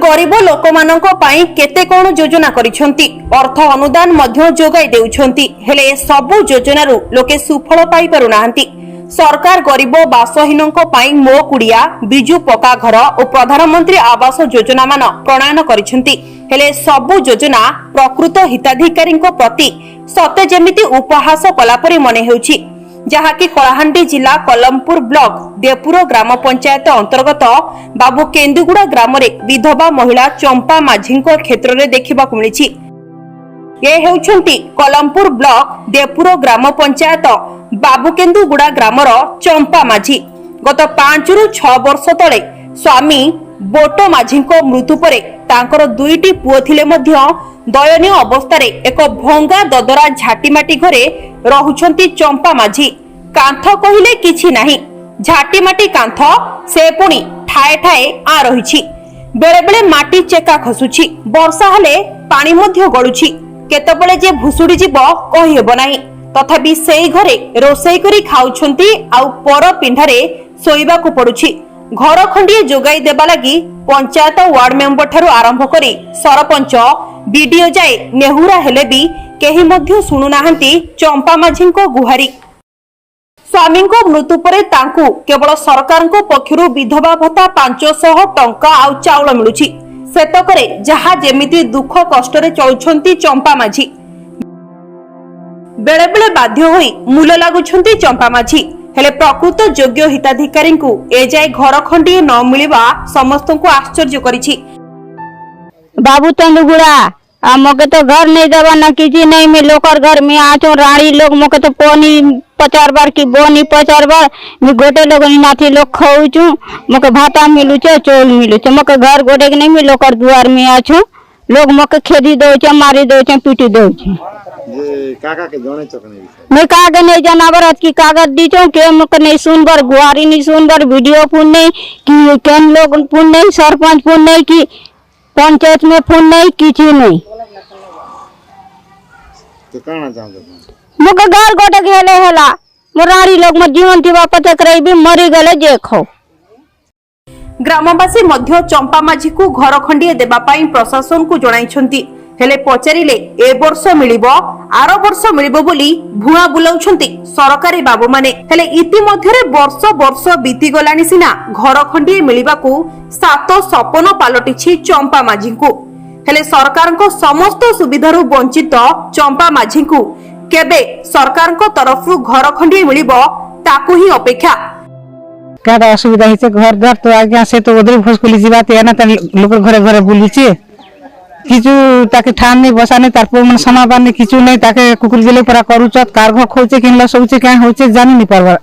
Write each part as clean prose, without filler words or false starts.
गरीब लोक मानक पई केते कोन योजना करिसंती अर्थ अनुदान मध्य जोगाई देउछंती हेले सब योजना रु लोके सुफल पाई पारु नाहंती। सरकार गरीब बासहीनक पई मो कुडिया बिजु पक्का घर और प्रधानमंत्री आवास योजना मान प्रणयन करिसंती हेले सब योजना प्रकृत हिताधिकारी प्रति सते जेमिति उपहास कलापरि मने हेउछि। जहाँकि कलाहांडी जिला कलमपुर ब्लॉक देपुर ग्राम पंचायत अंतर्गत बाबू केन्दुगुड़ा ग्राम रे विधवा महिला चंपा माझी क्षेत्र में देखा मिली। ये हेउछंती कलमपुर ब्लॉक देपुर ग्राम पंचायत बाबू केन्दुगुड़ा ग्रामर चंपा माझी। गत 5 रु 6 वर्ष तले स्वामी बोटो माझी मृत्यु पर तांकर 2टी पुओ थिले मध्य दयनीय अवस्था एक भंगा ददरा झाटीमाटी घरे रहुछंती चंपा माझी। कांथ कहिले किछि नाही, झाटीमाटी कांथ से पुणी ठाए ठाए आ रहिछि। बेले बेले माटी चेका खसुछि, वर्षा हेले पानी मध्य गळुछि, केतबेले जे भुसुडी जीव कहि हेबो नाही। तथापि सेई घरे रोसई करी खाउछंती आउ पर पिंढारे सोइबाकू पडुछि। घर खंडिए जोगाई देबा लागि पंचायत वार्ड मेंबर ठारू आरंभ करी सरपंच बीडीओ जाए नेहुरा हेले भी केही मध्य सुनु नाहंती चंपा माझी गुहारी। स्वामी मृत्यु पर तांकु केवल सरकार पक्षरु विधवा भत्ता 500 टंका आउ चाउल मिलुछि। सेतकरे जहा जेमिति दुख कष्ट रे चलुछंती चंपा माझी। बेले बेले बाध्य होई मूल लागुछंती चंपा माझी हेले प्रकृत योग्य हिताधिकारी को ए जाय घर खंडी न मिलिबा समस्तଙ୍କୁ आश्चर्य करिछि। बाबू तेंदुगुड़ा मोके तो घर नहीं दबा ना किसी नहीं मैं लोकर घर में आचो रानी लोग मोके तो पोनी 50 बार की बोनी 50 बार मैं गोटे लोग नाथी लोग खाऊचू मोके भाता मिलुचे चौल मिलुचे मोके घर गोटे के नहीं मैं लोकर दुआर में आचो लोग मोके खेदी दोचे मारी दोचे पीटी दोचे। ये काका के जाने चकने मैं कागे नहीं जनावर की कागज दीचो के मोके नहीं सुनबर गुआरी नहीं सुनबर वीडियो फोन नहीं कि केन लोग फोन नहीं सरपंच फोन नहीं कि पंचायत में फोन नहीं किसी नहीं। तो कहना चाहते मुके घर गोटे गेले होला मोरारी लोग म जीवन थी पता करई भी मरी गले देखो। ग्रामवासी मध्य चंपा माझी को घर खंडिए देबा पई प्रशासन को जणाइछंती हेले पचारिले ए वर्ष मिलिबो आर वर्ष मिलिबो बोली भुआ बुलाउछंती सरकारी बाबू माने हेले इति मध्यरे वर्ष वर्ष बीती गलानी सिना घर खंडिए मिलिबा को सात सपन पालटिछि चंपा माझी को हेले सरकार को समस्त सुविधारु वंचित चंपा माझी को केबे सरकार को तरफरु घर खंडिए मिलिबो ताकू ही अपेक्षा। क्या असुविधा हिचे घर द्वार तो आज्ञा से तो उधर भोसकुली जीवाते है ना त लोक घरे घरे बुलिछि किछु ताके ठान नहीं बसाने तार पर मन समाबान नहीं किछु नहीं ताके कुकुर गेले परा करूचत कारघ खोचे किनला सोचे क्या होचे जानि नहीं परबा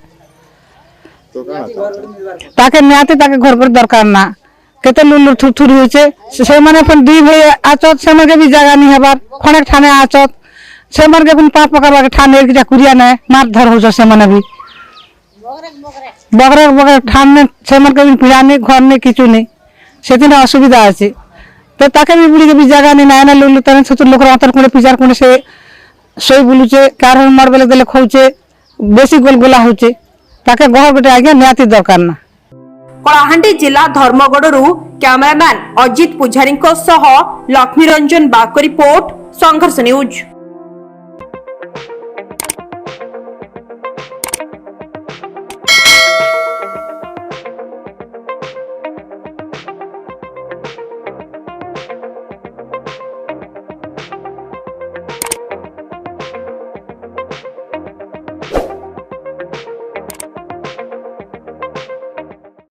तो कहना ताके न्याते ताके घर पर दरकार ना केते लुलु थुथुरी होचे से माने अपन दुई भाई आचत से माने भी जगह नहीं हबार खणे ठाने आचत से माने के अपन पाप पकड़वा के ठाने के कुरिया ने मार धर हो से माने भी बगरे बगरे ठाने से माने के पिराने घर ने किछु नहीं सेदिन असुविधा আছে तो ताके भी बुड़ी के भी जगह नहीं ना लुलु तने छतुर लोक रातर कोने पिजार कोने से सोई बुलुचे कारण मर बेले देले खौचे बेसी गोलगोला होचे ताके घर गोटे आगे न्याती दरकार ना। कलाहांडी जिला धर्मगढ़ कैमरामैन अजित पुजारी लक्ष्मी रंजन बाग रिपोर्ट संघर्ष न्यूज।